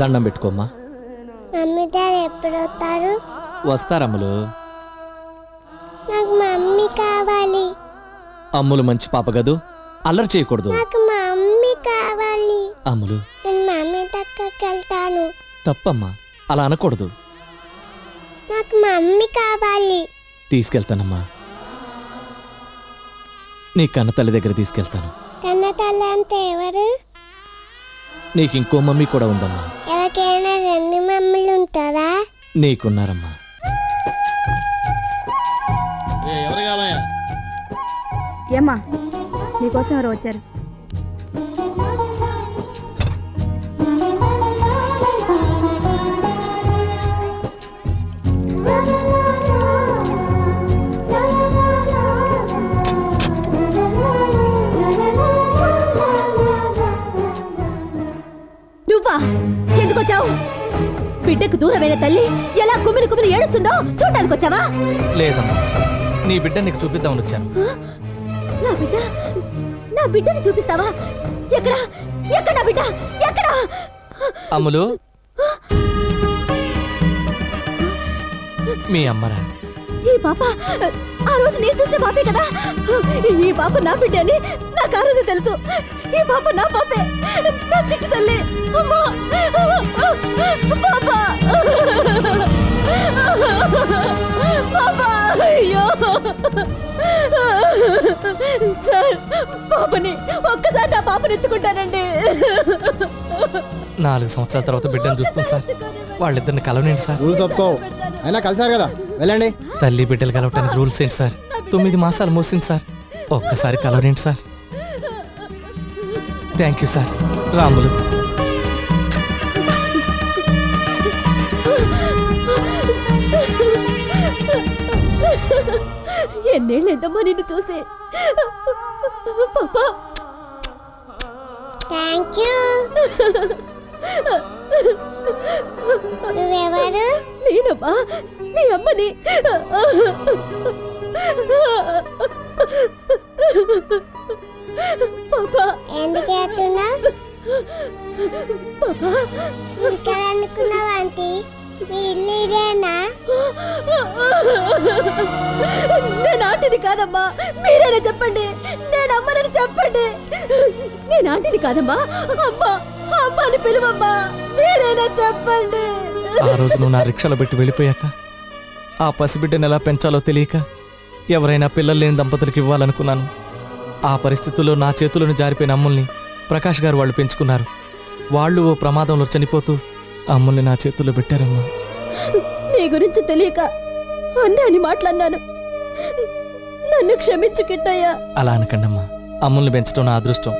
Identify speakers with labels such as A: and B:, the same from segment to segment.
A: దండం పెట్టుకోమ్మా.
B: Mummy daddy ఎప్పుడు వస్తారు?
A: వస్తారమ్ములు.
B: నాకు మమ్మీ కావాలి.
A: అమ్ములు మంచి పాప గదు, అల్లరి చేయకూడదు.
B: నాకు మమ్మీ కావాలి.
A: అమ్ములు,
B: నేను మమ్మీ దగ్గరికి వెళ్తాను.
A: తప్పమ్మా, అలా అనకూడదు.
B: నాకు మమ్మీ కావాలి.
A: తీసుకెళ్తానమ్మా, నీ కన్న తల్లి దగ్గర తీసుకెళ్తాను.
B: కన్న తల్లి అంటే ఎవరు?
A: నీకు ఇంకో మమ్మీ కూడా ఉందమ్మా.
B: ఎవరికైనా రెండు మమ్మీలు ఉంటారా?
A: నీకున్నారమ్మా.
C: ఏమ్మా, నీకోసం ఎవరు వచ్చారు?
D: నువ్వా? ఎందుకు వచ్చావు? బిడ్డకు దూరమైన తల్లి ఎలా కుమిలి కుమిలి ఏడుస్తుందో చూడడానికి వచ్చావా?
A: లేదమ్మా, నీ బిడ్డ నీకు చూపిద్దామని వచ్చాను.
D: నా బిడ్డని చూపిస్తావా? ఎక్కడ ఎక్కడ నా బిడ్డ? ఎక్కడ?
A: అమ్ములు, మీ అమ్మరా?
D: ఈ పాప ఆ రోజు నేను చూసిన పాపే కదా. ఈ పాప నా బిడ్డ అని నాకు ఆ రోజు తెలుసు. ఈ పాప నా పాపే, నా చిట్టి తల్లి. అమ్మా, పాప, పాప, అయ్యో సార్, పాపని ఒక్కసారి నా పాపని ఎత్తుకుంటానండి.
A: 4 సంవత్సరాల తర్వాత బిడ్డను చూస్తాను సార్. వాళ్ళిద్దరిని కలవనండి సార్.
E: రూల్స్ ఒప్పుకో, అయినా కలిసారు కదా, వెళ్ళండి.
A: తల్లి బిడ్డలు కలవటానికి రూల్స్ ఏంటి సార్? 9 మాసాలు మూసింది సార్. ఒక్కసారి కలవరేంటి sir? Thank you sir. Ramulu,
D: ఎన్నేళ్ళేద్దమ్మా నిన్ను చూసి. పాపా,
B: థ్యాంక్ యూ. నువ్వెవరు?
D: నేనమ్మా, నీ అమ్మని. పాపా,
B: ఎందుకు ఏడుతున్నా?
D: పాపా,
B: ఇక్కడ అనుకున్నావా ఆంటీ? మీ ఇల్లు ఇదేనా?
D: నేను ఆంటీని కాదమ్మా, మీరైనా చెప్పండి. నేను అమ్మనని చెప్పండి. నేను ఆంటీని కాదమ్మా, అమ్మ అమ్మ అని పిలువమ్మా, మీరైనా చెప్పండి.
A: ఆ రోజు నువ్వు నా రిక్షాలో పెట్టి వెళ్ళిపోయాక ఆ పసిబిడ్డను ఎలా పెంచాలో తెలియక ఎవరైనా పిల్లలు లేని దంపతులకు ఇవ్వాలనుకున్నాను. ఆ పరిస్థితుల్లో నా చేతులను జారిపోయిన అమ్ముల్ని ప్రకాష్ గారు వాళ్ళు పెంచుకున్నారు. వాళ్ళు ఓ ప్రమాదంలో చనిపోతూ అమ్ముల్ని నా చేతుల్లో పెట్టారమ్మా.
D: నీ గురించి తెలియక అన్నాని మాట్లాడినాను, నన్ను క్షమించు కిట్టయ్యా.
A: అలా అనకండమ్మా, అమ్ముల్ని పెంచడం నా అదృష్టం.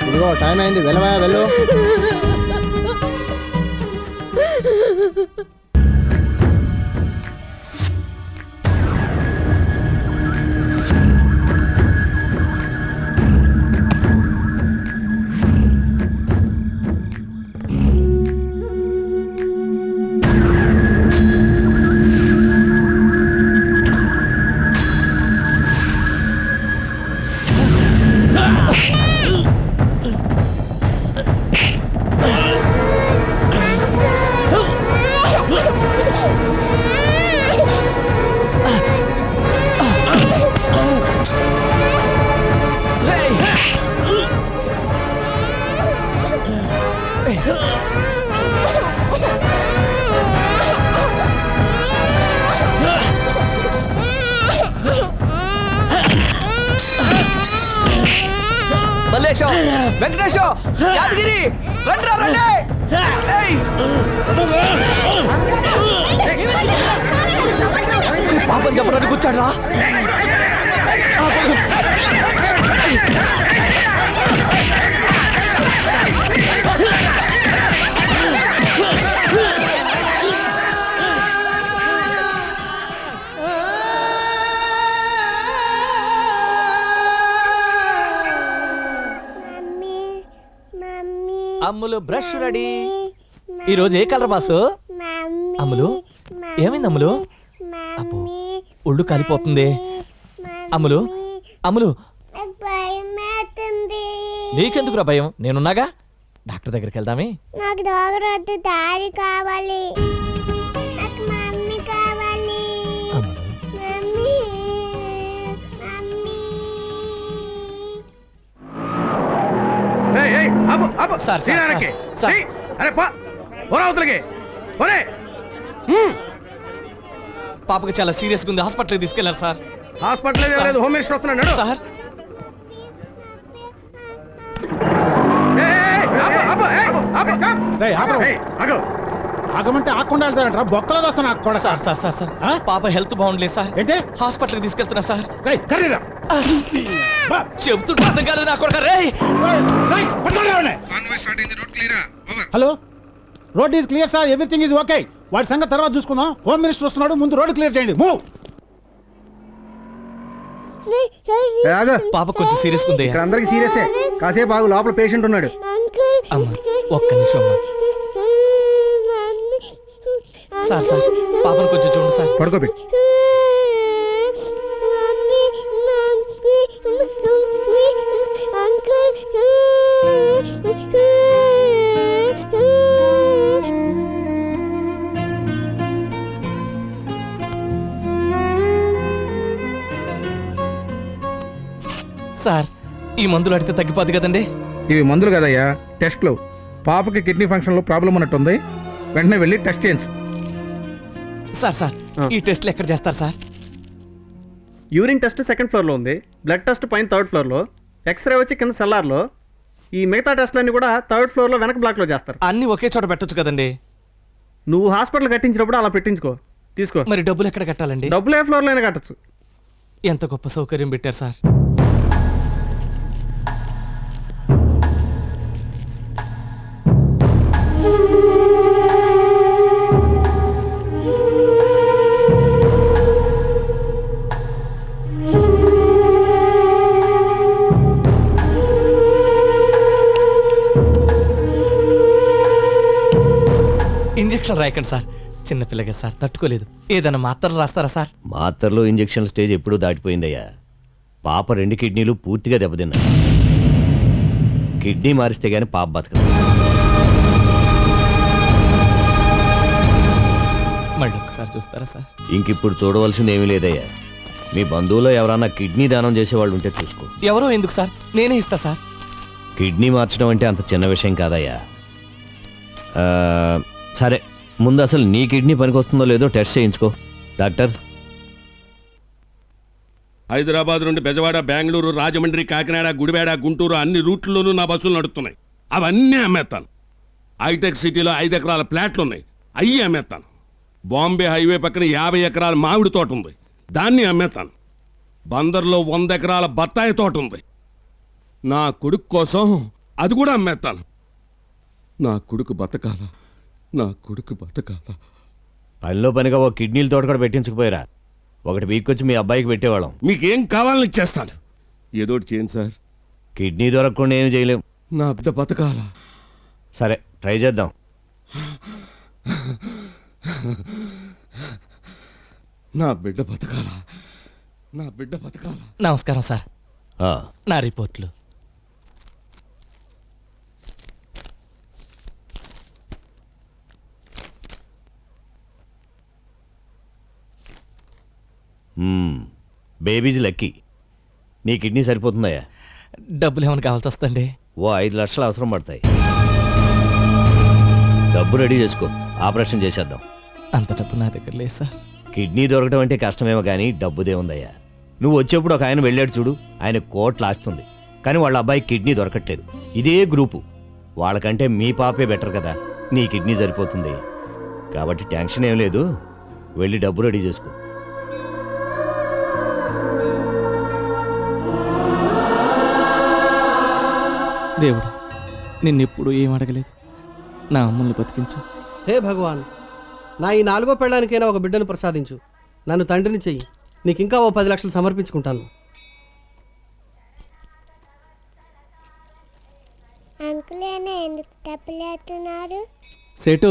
E: ఇదిగో టైం అయింది, వెళ్ళవా వెళ్ళు.
F: మల్లేశం, వెంకటేశం, యాదగిరి, రండ్రా రండి. పాపం చెప్పడానికి కూర్చాడ్రా.
A: అమ్ములు బ్రష్ రెడీ. ఈరోజు ఏ కలర్ బాసు?
B: మమ్మీ
A: అమ్ములు ఏమైంది అమ్ములు? అబ్బో ఒళ్ళు కాలిపోతుంది. అమ్ములు అమ్ములు
B: నాకు భయమేస్తుంది.
A: నీకెందుకురా భయం? నేనున్నాగా. డాక్టర్ దగ్గరికి వెళ్దామే.
B: నాకు డాక్టర్ వద్దు, డాడీ కావాలి. నాకు మమ్మీ కావాలి.
A: అమ్ములు
B: మమ్మీ మమ్మీ
F: ఏయ్, ఏయ్, ఆపు, ఆపు.
A: సార్, సార్,
F: తీరా వెనక్కి.
A: సార్.
F: ఏయ్, అరే పో, పోరా అవతలకి. పోరే.
A: పాపకి చాలా సీరియస్గా ఉంది, హాస్పిటల్కి తీసుకెళ్ళాలి సార్.
F: Hospital
A: sir.
F: లేదు, హోమ్ మినిస్టర్ వస్తున్నాడు.
A: సార్
F: ఏయ్, ఏయ్, ఆపు, ఆపు, ఏయ్, ఆపు, స్టాప్.
E: రేయ్, ఆపు.
F: ఏయ్, ఆగు.
E: ఆగమంటే ఆకుండా వెళ్తారంట, బొక్కలో వస్తాను నాకు కూడా.
A: సార్ సార్ సార్ సార్
E: ఆ?
A: పాప హెల్త్ బాగుండలేదు సార్.
E: ఏంటి?
A: హాస్పిటల్కి తీసుకెళ్తున్నా సార్.
E: రేయ్, కర్రీరా. బా.
A: చెబుతుంటే అర్థం కాలేదు నా కొడుకు. రేయ్
E: రేయ్, పట్టుకోండి వాడిని. Hello, road is clear sir, everything is okay. వాడి సంగతి తర్వాత చూసుకుందాం. హోమ్ మినిస్టర్ వస్తున్నాడు, ముందు రోడ్ క్లియర్ చేయండి. మూవ్.
F: ఏయ్, ఆగు.
A: పాప కొంచెం సీరియస్గా ఉంది.
F: ఇక్కడ అందరికి సీరియసే. కాసేపు ఆగు, లోపల పేషెంట్ ఉన్నాడు.
B: అంకుల్
A: అమ్మ ఒక్క నిమిషం అమ్మా.
B: మమ్మీ
A: సార్ సార్ పాపను కొంచెం చూడండి సార్.
F: పడుకోబెట్టి.
B: మమ్మీ అంకుల్
A: సార్ ఈ మందులు అడిగితే తగ్గిపోద్ది కదండి.
G: ఇవి మందులు కదయ్యా, టెస్ట్లు. పాపకి కిడ్నీ ఫంక్షన్లో ప్రాబ్లం ఉన్నట్టుంది, వెంటనే వెళ్ళి టెస్ట్ చేయించు.
A: సార్ సార్ ఈ టెస్ట్లు ఎక్కడ చేస్తారు సార్?
H: యూరిన్ టెస్ట్ సెకండ్ ఫ్లోర్లో ఉంది, బ్లడ్ టెస్ట్ పైన థర్డ్ ఫ్లోర్లో, ఎక్స్రే వచ్చి కింద సెల్లార్లో, ఈ మిగతా టెస్ట్లన్నీ కూడా థర్డ్ ఫ్లోర్లో వెనక బ్లాక్లో చేస్తారు.
A: అన్నీ ఒకే చోట పెట్టొచ్చు కదండి.
H: నువ్వు హాస్పిటల్ కట్టించినప్పుడు అలా పెట్టించుకో, తీసుకో.
A: మరి డబ్బులు ఎక్కడ కట్టాలండి?
H: డబ్బులు ఏ ఫ్లోర్లో అయినా కట్టచ్చు.
A: ఎంత గొప్ప సౌకర్యం పెట్టారు సార్. ఇంజక్షన్ రాయకండి సార్, చిన్నపిల్లగా సార్, తట్టుకోలేదు. ఏదైనా మాత్రలు రాస్తారా సార్?
I: మాత్రలో ఇంజెక్షన్ స్టేజ్ ఎప్పుడూ దాటిపోయిందయ్యా. పాప 2 కిడ్నీలు పూర్తిగా దెబ్బతిన్నాయి. కిడ్నీ మారిస్తే గానీ పాప బతకదు.
A: మళ్ళీ ఒక్కసారి చూస్తారా సార్?
I: ఇంకిప్పుడు చూడవలసింది ఏమీ లేదయ్యా. మీ బంధువులో ఎవరన్నా కిడ్నీ దానం చేసేవాళ్ళు ఉంటే చూసుకో.
A: ఎవరో ఎందుకు సార్, నేనే ఇస్తా సార్.
I: కిడ్నీ మార్చడం అంటే అంత చిన్న విషయం కాదయ్యా. సరే, ముందు అసలు నీ కిడ్నీ పనికొస్తుందో లేదో టెస్ట్ చేయించుకో. డాక్టర్,
J: హైదరాబాద్ నుండి బెజవాడ, బెంగళూరు, రాజమండ్రి, కాకినాడ, గుడివాడ, గుంటూరు అన్ని రూట్లలోనూ నా బస్సులు నడుస్తున్నాయి. అవన్నీ అమ్మేస్తాను. హైటెక్ సిటీలో 5 ఎకరాల ప్లాట్లు ఉన్నాయి, అయ్యి అమ్మేస్తాను. బాంబే హైవే పక్కన 50 ఎకరాల మామిడి తోట ఉంది, దాన్ని అమ్మేస్తాను. బందర్లో 100 ఎకరాల బత్తాయి తోట ఉంది. నా కొడుకు కోసం అది కూడా అమ్మేస్తాను. నా కొడుకు బతకాల, నా కొడుకు బతకాల.
I: పనిలో పనిగా ఓ కిడ్నీల తోట కూడా పెట్టించకపోయారా? ఒకటి వీక్కొచ్చి మీ అబ్బాయికి పెట్టేవాళ్ళం.
J: మీకేం కావాలని ఇచ్చేస్తాను. ఏదోటి చేయండి సార్.
I: కిడ్నీ దొరకకుండా ఏమి చేయలేం.
J: నా బిడ్డ బతకాల.
I: సరే, ట్రై చేద్దాం.
J: నా బిడ్డ బతకాల, నా బిడ్డ బతకాల.
A: నమస్కారం సార్.
I: ఆ,
A: నా రిపోర్ట్లు.
I: బేబీజ్ లక్కీ. నీ కిడ్నీ సరిపోతుందయ్యా.
A: డబ్బులు ఏమైనా కావాల్సి వస్తుందండి?
I: ఓ 5 లక్షలు అవసరం పడతాయి. డబ్బు రెడీ చేసుకో, ఆపరేషన్ చేసేద్దాం.
A: అంత డబ్బు నా దగ్గర లేదు సార్.
I: కిడ్నీ దొరకడం అంటే కష్టమేమో కానీ డబ్బుదే ఉందయ్యా. నువ్వు వచ్చేప్పుడు ఒక ఆయన వెళ్ళాడు చూడు, ఆయన కోట్లు ఆస్తుంది, కానీ వాళ్ళ అబ్బాయికి కిడ్నీ దొరకట్లేదు. ఇదే గ్రూపు. వాళ్ళకంటే మీ పాపే బెటర్ కదా. నీ కిడ్నీ సరిపోతుంది కాబట్టి టెన్షన్ ఏం లేదు. వెళ్ళి డబ్బు రెడీ చేసుకో.
A: దేవుడు నిన్నెప్పుడు ఏం అడగలేదు, నా అమ్మల్ని బతికించు.
H: హే భగవాన్, నా ఈ 4వ పెళ్ళానికైనా ఒక బిడ్డను ప్రసాదించు. నన్ను తండ్రిని చెయ్యి. నీకు ఇంకా ఓ 10 లక్షలు సమర్పించుకుంటాను.
B: అంకుల్ అయినా ఎందుకు డబ్బులేస్తున్నారు?
A: సేటు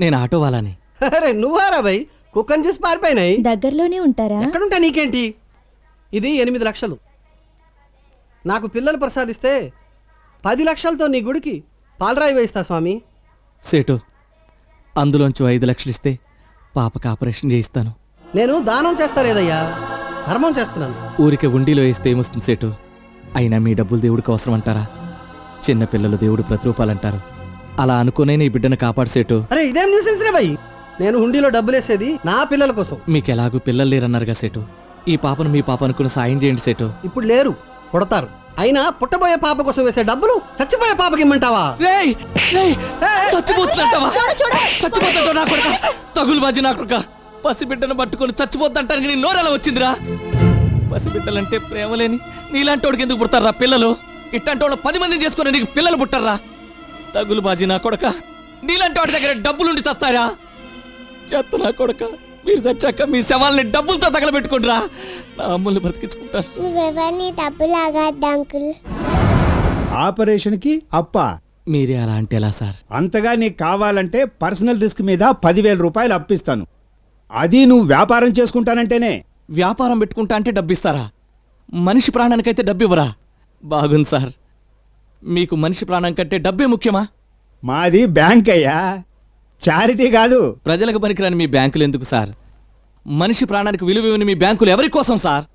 A: నేను ఆటో వాళ్ళని.
F: అరే నువ్వారా భయ్, కుక్కని చూసి పారిపోయినాయి.
D: దగ్గరలోనే ఉంటారా?
F: ఎక్కడుంటా నీకేంటి? ఇది 8 లక్షలు. నాకు పిల్లలు ప్రసాదిస్తే 10 లక్షలతో నీ గుడికి పాలరాయి వేయిస్తా స్వామి.
A: సేటు అందులోంచి 5 లక్షలు ఇస్తే పాపకి ఆపరేషన్ చేయిస్తాను.
F: నేను దానం చేస్తా లేదయ్యా, ధర్మం చేస్తున్నాను.
A: ఊరికే ఉండిలో వేస్తే ఏమొస్తుంది సేటు? అయినా మీ డబ్బులు దేవుడికి అవసరం అంటారా? చిన్నపిల్లలు దేవుడు ప్రతిరూపాలంటారు. అలా అనుకునే నీ బిడ్డను కాపాడు సేటు.
F: అరే ఇదేం న్యూసెన్స్ రే భయ్, నేను హుండీలో డబ్బులేసేది నా పిల్లల కోసం.
A: మీకు ఎలాగూ పిల్లలు లేరన్నారుగా సేటు. ఈ పాపను మీ పాప అనుకుని సాయం చేయండి సేటు.
F: ఇప్పుడు లేరు, పుడతారు. అయినా పుట్టబోయే పాప కోసం వేసే డబ్బులు చచ్చిపోయే పాపకి ఇమ్మంటావా?
A: రేయ్, రేయ్, చచ్చిపోతుందంటావా? చచ్చిపోతుంటావు నా కొడుక, తగులు బాజీ నా కొడుక. పసిబిడ్డను పట్టుకొని చచ్చిపోతుంటానికి నీ నోరెలా వచ్చిందిరా? పసిబిడ్డలంటే ప్రేమలేని నీలాంటి వాడికి ఎందుకు పుడతారా పిల్లలు? ఇట్లాంటి వాళ్ళు 10 మందిని చేసుకుని నీకు పిల్లలు పుట్టారా? తగులు బాజీ నా కొడుక, నీలాంటి వాడి దగ్గర డబ్బులుండి చస్తారా? చెత్త నా కొడుక, మీరు చచ్చాక మీ శవాల్ని డబ్బులతో తగలబెట్టుకుంటారా? నా అమ్ముల్ని బ్రతికించుకుంటారు.
B: నువ్వెవరిని డబ్బులు అగద్దు అంకుల్.
E: ఆపరేషన్కి అప్ప.
A: మీరే అలా అంటే ఎలా సార్?
E: అంతగా నీకు కావాలంటే పర్సనల్ రిస్క్ మీద 10,000 రూపాయలు అప్పిస్తాను. అది నువ్వు వ్యాపారం చేసుకుంటానంటేనే.
A: వ్యాపారం పెట్టుకుంటా అంటే డబ్బిస్తారా? మనిషి ప్రాణానికైతే డబ్బివ్వరా? బాగుంది సార్. మీకు మనిషి ప్రాణం కంటే డబ్బే ముఖ్యమా?
E: మాది బ్యాంక్ అయ్యా, చారిటీ కాదు.
A: ప్రజలకు పనికిరాని మీ బ్యాంకులు ఎందుకు సార్? మనిషి ప్రాణానికి విలువ ఇవ్వని మీ బ్యాంకులు ఎవరి కోసం సార్?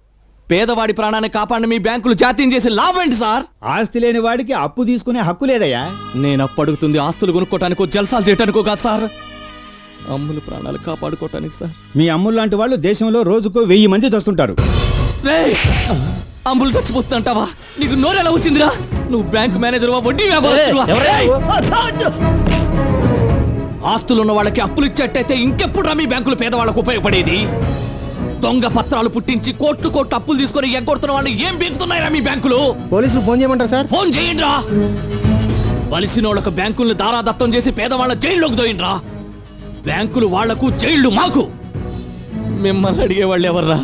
A: పేదవాడి ప్రాణాన్ని కాపాడిన మీ బ్యాంకులు జాతీయం చేసే లాభం ఏంటి సార్?
E: ఆస్తి లేని వాడికి అప్పు తీసుకునే హక్కు లేదయ్యా.
A: నేను అప్పు అడుగుతుంది ఆస్తులు కొనుక్కోటానికో జల్సాలు చేయటానికో కాదు సార్, అమ్ముల ప్రాణాలు కాపాడుకోవటానికి సార్.
E: మీ అమ్ములు లాంటి వాళ్ళు దేశంలో రోజుకు 1000 మంది చూస్తుంటారు.
A: రేయ్, అమ్ములు చచ్చిపోతుంటావా? నీకు నోరెలా వచ్చిందిరా? నువ్వు బ్యాంక్ మేనేజర్వా, వడ్డీ వ్యాపారస్తుడివా? రేయ్! ఆస్తులున్న వాళ్ళకి అప్పులు ఇచ్చేట్టయితే ఇంకెప్పుడు రా మీ బ్యాంకులు పేదవాళ్ళకు ఉపయోగపడేది? దొంగ పత్రాలు పుట్టించి కోట్లు కోట్లు అప్పులు తీసుకొని ఎగ్గొడుతున్న వాళ్ళు ఏం బీగుతున్నాయిరా మీ బ్యాంకులు?
F: పోలీసులు ఫోన్ చేయమంటారు సార్?
A: ఫోన్ చేయండి రా. వలసిన వాళ్ళకు బ్యాంకుల్ని దారాదత్తం చేసి పేదవాళ్ళ జైల్లోకి దోయిండ్రా. బ్యాంకులు వాళ్లకు, జైళ్లు మాకు. మిమ్మల్ని అడిగేవాళ్ళు ఎవర్రా?